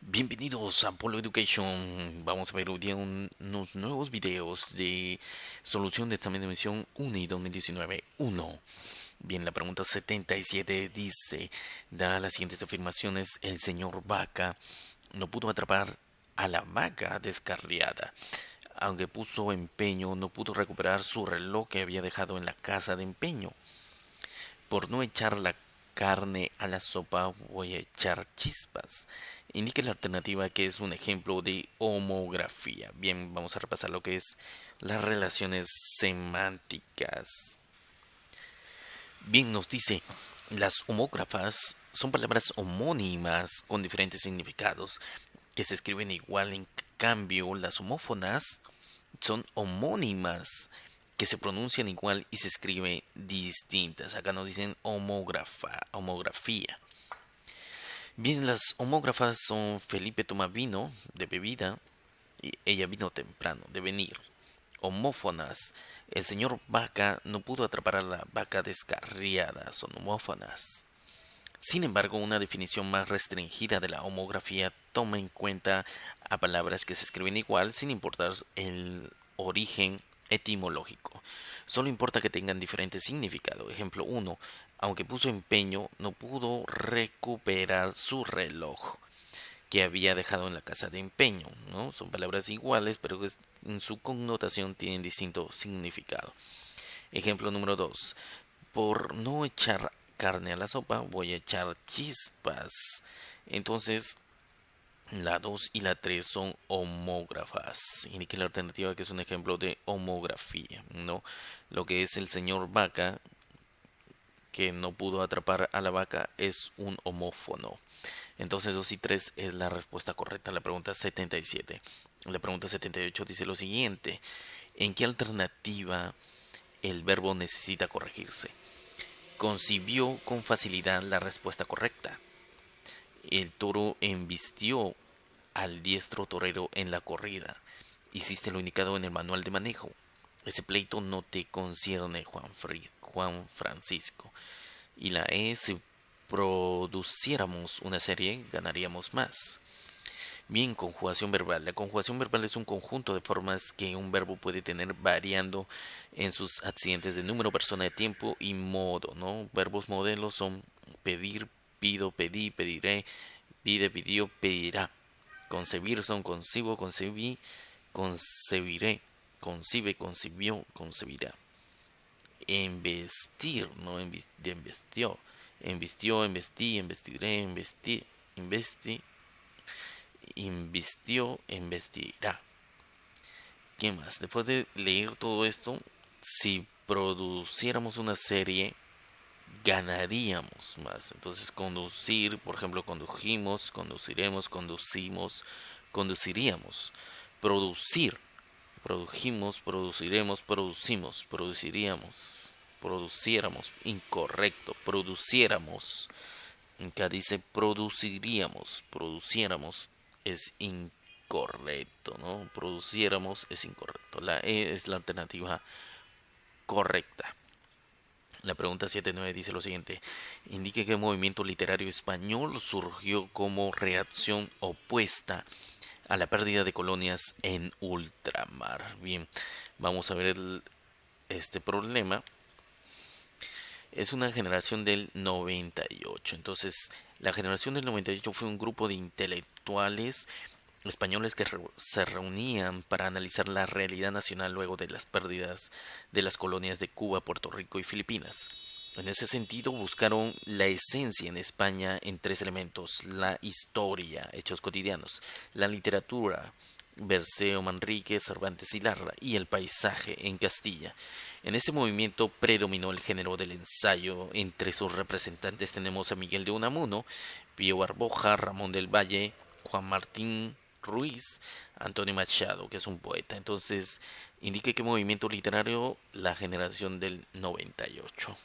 Bienvenidos a Polo Education. Vamos a ver hoy día unos nuevos videos de solución de examen de admisión UNI 2019 1. Bien, la pregunta 77 dice, da las siguientes afirmaciones, el señor Vaca no pudo atrapar a la vaca descarriada. Aunque puso empeño, no pudo recuperar su reloj que había dejado en la casa de empeño. Por no echar la carne a la sopa voy a echar chispas. Indique la alternativa que es un ejemplo de homografía. Bien, vamos a repasar lo que es las relaciones semánticas. Bien, nos dice, las homógrafas son palabras homónimas con diferentes significados que se escriben igual. En cambio, las homófonas son homónimas que se pronuncian igual y se escriben distintas. Acá nos dicen homografía. Bien, las homógrafas son Felipe toma vino de bebida y ella vino temprano de venir. Homófonas, el señor Vaca no pudo atrapar a la vaca descarriada, son homófonas. Sin embargo, una definición más restringida de la homografía toma en cuenta a palabras que se escriben igual sin importar el origen etimológico. Solo importa que tengan diferente significado. Ejemplo 1. Aunque puso empeño, no pudo recuperar su reloj que había dejado en la casa de empeño, ¿no? Son palabras iguales, pero que en su connotación tienen distinto significado. Ejemplo número 2. Por no echar carne a la sopa, voy a echar chispas. Entonces, la 2 y la 3 son homógrafas. Indique la alternativa que es un ejemplo de homografía, ¿no? Lo que es el señor Vaca, que no pudo atrapar a la vaca, es un homófono. Entonces 2 y 3 es la respuesta correcta a la pregunta 77. La pregunta 78 dice lo siguiente. ¿En qué alternativa el verbo necesita corregirse? Concibió con facilidad la respuesta correcta. El toro embistió al diestro torero en la corrida. Hiciste lo indicado en el manual de manejo. Ese pleito no te concierne, Juan Francisco. Y la E, si produciéramos una serie, ganaríamos más. Bien, conjugación verbal. La conjugación verbal es un conjunto de formas que un verbo puede tener variando en sus accidentes de número, persona, de tiempo y modo, ¿no? Verbos modelos son pedir, pido, pedí, pediré, pide, pidió, pedirá. Concebir son concibo, concebí, concebiré, concibe, concibió, concebirá. Embestir, no embistió. Embistió, embestí, embestiré, investi, invistió, investirá. ¿Qué más? Después de leer todo esto, si produciéramos una serie, ganaríamos más. Entonces, conducir, por ejemplo, condujimos, conduciremos, conducimos, conduciríamos. Producir, produjimos, produciremos, producimos, produciríamos, produciéramos, incorrecto, produciéramos. Acá dice produciríamos, produciéramos es incorrecto, ¿no? Produciéramos es incorrecto. La E es la alternativa correcta. La pregunta 79 dice lo siguiente. Indique qué movimiento literario español surgió como reacción opuesta a la pérdida de colonias en ultramar. Bien, vamos a ver este problema. Es una generación del 98. Entonces, la generación del 98 fue un grupo de intelectuales españoles que se reunían para analizar la realidad nacional luego de las pérdidas de las colonias de Cuba, Puerto Rico y Filipinas. En ese sentido, buscaron la esencia en España en tres elementos: la historia, hechos cotidianos; la literatura, Berceo, Manrique, Cervantes y Larra; y el paisaje en Castilla. En este movimiento predominó el género del ensayo. Entre sus representantes tenemos a Miguel de Unamuno, Pío Barboja, Ramón del Valle, Juan Martín Ruiz, Antonio Machado, que es un poeta. Entonces, indique qué movimiento literario, la generación del 98.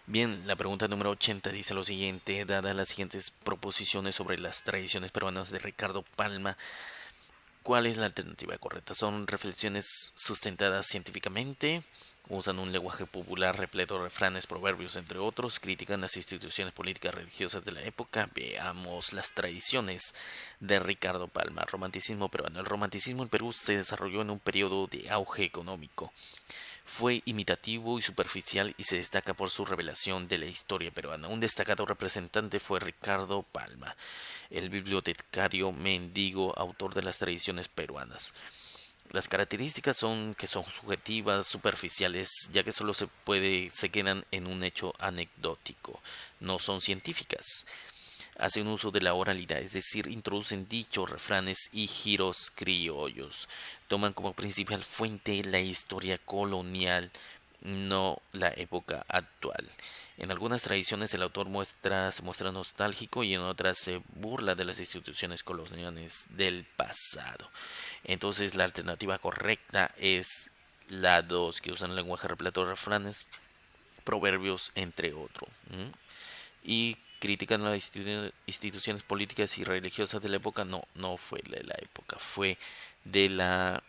Bien, la pregunta número 80 dice lo siguiente. Dadas las siguientes proposiciones sobre las tradiciones peruanas de Ricardo Palma, ¿cuál es la alternativa correcta? ¿Son reflexiones sustentadas científicamente, Usan un lenguaje popular repleto de refranes, proverbios, entre otros. Critican las instituciones políticas religiosas de la época. Veamos las tradiciones de Ricardo Palma. Romanticismo peruano. El romanticismo en Perú se desarrolló en un periodo de auge económico. Fue imitativo y superficial y se destaca por su revelación de la historia peruana. Un destacado representante fue Ricardo Palma, el bibliotecario mendigo, autor de las tradiciones peruanas. Las características son que son subjetivas, superficiales, ya que solo se quedan en un hecho anecdótico, no son científicas. Hacen uso de la oralidad, es decir, introducen dichos, refranes y giros criollos. Toman como principal fuente la historia colonial, no la época actual. En algunas tradiciones el autor se muestra nostálgico y en otras se burla de las instituciones coloniales del pasado. Entonces la alternativa correcta es la 2, que usan el lenguaje repleto de refranes, proverbios, entre otros. Y critican las instituciones políticas y religiosas de la época. No fue de la época, fue de la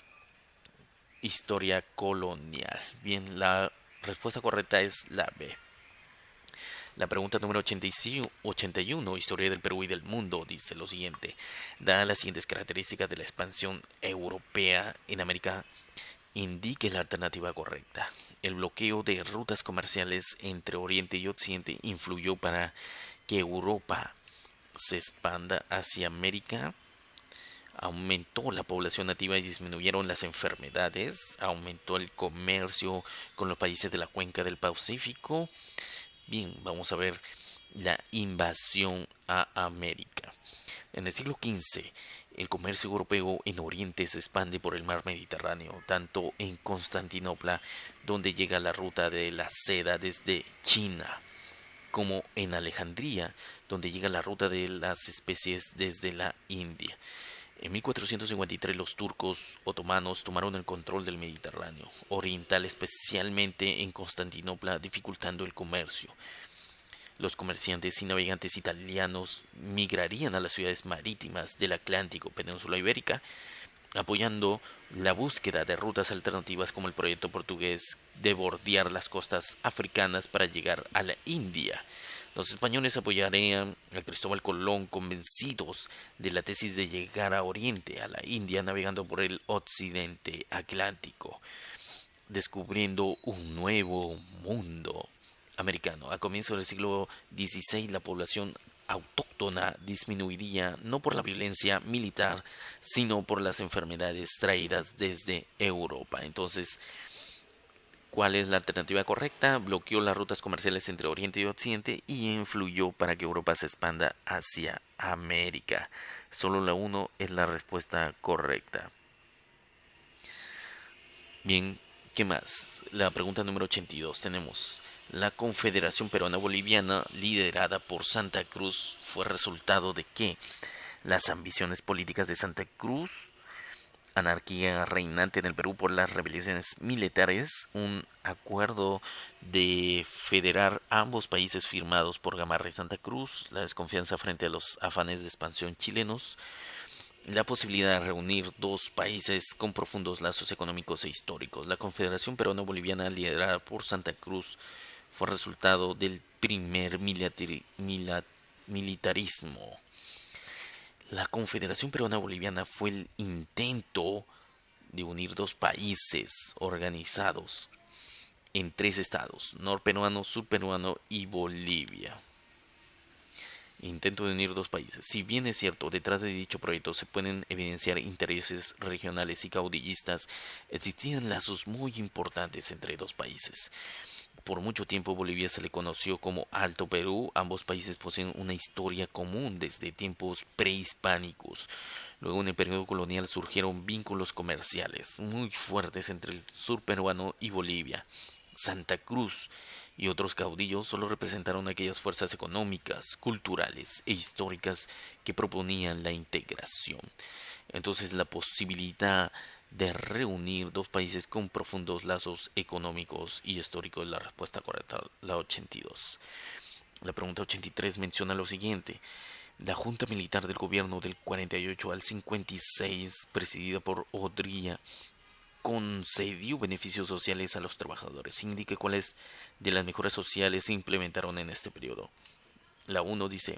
historia colonial. Bien, la respuesta correcta es la B. La pregunta número 81, Historia del Perú y del mundo, dice lo siguiente. Dadas las siguientes características de la expansión europea en América, indique la alternativa correcta. El bloqueo de rutas comerciales entre Oriente y Occidente influyó para que Europa se expanda hacia América. Aumentó la población nativa y disminuyeron las enfermedades. Aumentó el comercio con los países de la cuenca del Pacífico. Bien, vamos a ver la invasión a América. En el siglo XV, el comercio europeo en Oriente se expande por el mar Mediterráneo, tanto en Constantinopla, donde llega la ruta de la seda desde China, como en Alejandría, donde llega la ruta de las especies desde la India. En 1453 los turcos otomanos tomaron el control del Mediterráneo oriental, especialmente en Constantinopla, dificultando el comercio. Los comerciantes y navegantes italianos migrarían a las ciudades marítimas del Atlántico, península ibérica, apoyando la búsqueda de rutas alternativas como el proyecto portugués de bordear las costas africanas para llegar a la India. Los españoles apoyarían a Cristóbal Colón, convencidos de la tesis de llegar a Oriente, a la India, navegando por el occidente atlántico, descubriendo un nuevo mundo americano. A comienzos del siglo XVI, la población autóctona disminuiría no por la violencia militar, sino por las enfermedades traídas desde Europa. Entonces, ¿cuál es la alternativa correcta? Bloqueó las rutas comerciales entre Oriente y Occidente y influyó para que Europa se expanda hacia América. Solo la 1 es la respuesta correcta. Bien, ¿qué más? La pregunta número 82 tenemos. La Confederación Peruana Boliviana, liderada por Santa Cruz, fue resultado de que las ambiciones políticas de Santa Cruz, anarquía reinante en el Perú por las rebeliones militares, un acuerdo de federar ambos países firmados por Gamarra y Santa Cruz, la desconfianza frente a los afanes de expansión chilenos, la posibilidad de reunir dos países con profundos lazos económicos e históricos. La Confederación Peruana Boliviana, liderada por Santa Cruz, fue resultado del primer militarismo. La Confederación Peruana Boliviana fue el intento de unir dos países organizados en tres estados: norperuano, surperuano y Bolivia. Intento de unir dos países. Si bien es cierto, detrás de dicho proyecto se pueden evidenciar intereses regionales y caudillistas, existían lazos muy importantes entre dos países. Por mucho tiempo Bolivia se le conoció como Alto Perú. Ambos países poseen una historia común desde tiempos prehispánicos. Luego, en el periodo colonial, surgieron vínculos comerciales muy fuertes entre el sur peruano y Bolivia. Santa Cruz y otros caudillos solo representaron aquellas fuerzas económicas, culturales e históricas que proponían la integración. Entonces, la posibilidad de reunir dos países con profundos lazos económicos y históricos es la respuesta correcta, la 82. La pregunta 83 menciona lo siguiente. La Junta Militar del Gobierno del 48 al 56, presidida por Odría, concedió beneficios sociales a los trabajadores. Indique cuáles de las mejoras sociales se implementaron en este periodo. La 1 dice: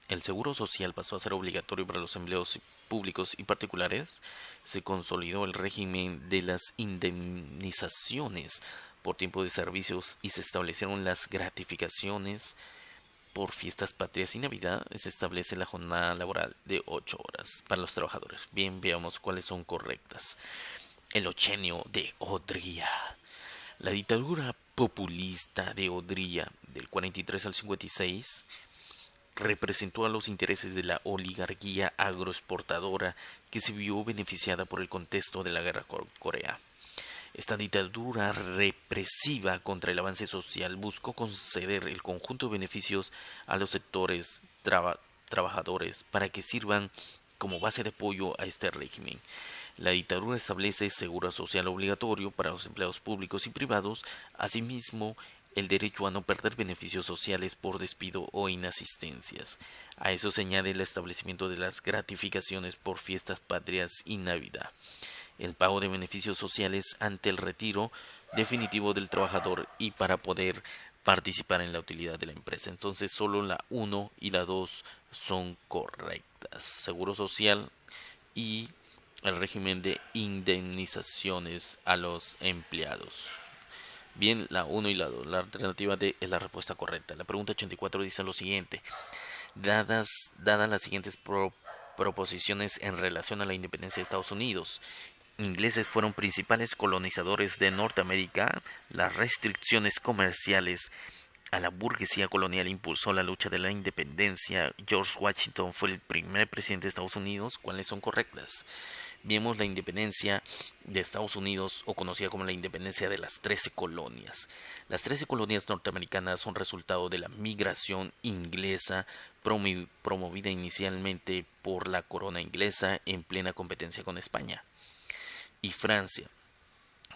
el seguro social pasó a ser obligatorio para los empleados públicos y particulares. Se consolidó el régimen de las indemnizaciones por tiempo de servicios y se establecieron las gratificaciones por fiestas patrias y Navidad. Se establece la jornada laboral de 8 horas para los trabajadores. Bien, veamos cuáles son correctas. El ochenio de Odría. La dictadura populista de Odría del 43 al 56 representó a los intereses de la oligarquía agroexportadora que se vio beneficiada por el contexto de la guerra con Corea. Esta dictadura represiva contra el avance social buscó conceder el conjunto de beneficios a los sectores trabajadores para que sirvan como base de apoyo a este régimen. La dictadura establece seguro social obligatorio para los empleados públicos y privados, asimismo el derecho a no perder beneficios sociales por despido o inasistencias. A eso se añade el establecimiento de las gratificaciones por fiestas patrias y Navidad. El pago de beneficios sociales ante el retiro definitivo del trabajador y para poder participar en la utilidad de la empresa. Entonces solo la 1 y la 2 son correctas. Seguro social y el régimen de indemnizaciones a los empleados. Bien, la 1 y la 2. La alternativa D es la respuesta correcta. La pregunta 84 dice lo siguiente. Dadas las siguientes proposiciones en relación a la independencia de Estados Unidos. Ingleses fueron principales colonizadores de Norteamérica. Las restricciones comerciales a la burguesía colonial impulsó la lucha de la independencia. George Washington fue el primer presidente de Estados Unidos. ¿Cuáles son correctas? Vemos la independencia de Estados Unidos, o conocida como la independencia de las 13 colonias. Las 13 colonias norteamericanas son resultado de la migración inglesa promovida inicialmente por la corona inglesa en plena competencia con España y Francia,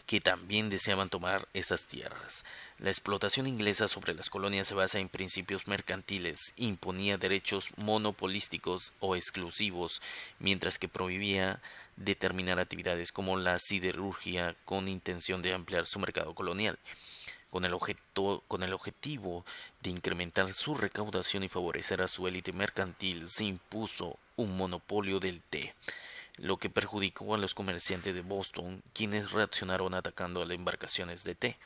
que también deseaban tomar esas tierras. La explotación inglesa sobre las colonias se basa en principios mercantiles, imponía derechos monopolísticos o exclusivos, mientras que prohibía determinar actividades como la siderurgia con intención de ampliar su mercado colonial. Con el objetivo de incrementar su recaudación y favorecer a su élite mercantil, se impuso un monopolio del té, lo que perjudicó a los comerciantes de Boston, quienes reaccionaron atacando a las embarcaciones de té.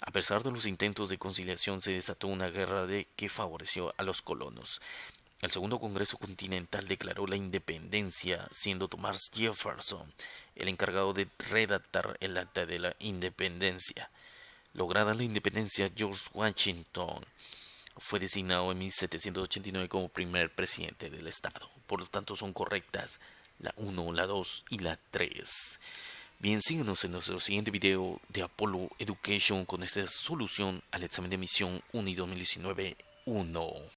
A pesar de los intentos de conciliación, se desató una guerra que favoreció a los colonos. El Segundo Congreso Continental declaró la independencia, siendo Thomas Jefferson el encargado de redactar el Acta de la Independencia. Lograda la independencia, George Washington fue designado en 1789 como primer presidente del estado. Por lo tanto, son correctas la 1, la 2 y la 3. Bien, síguenos en nuestro siguiente video de Apollo Education con esta solución al examen de admisión UNI 2019-1.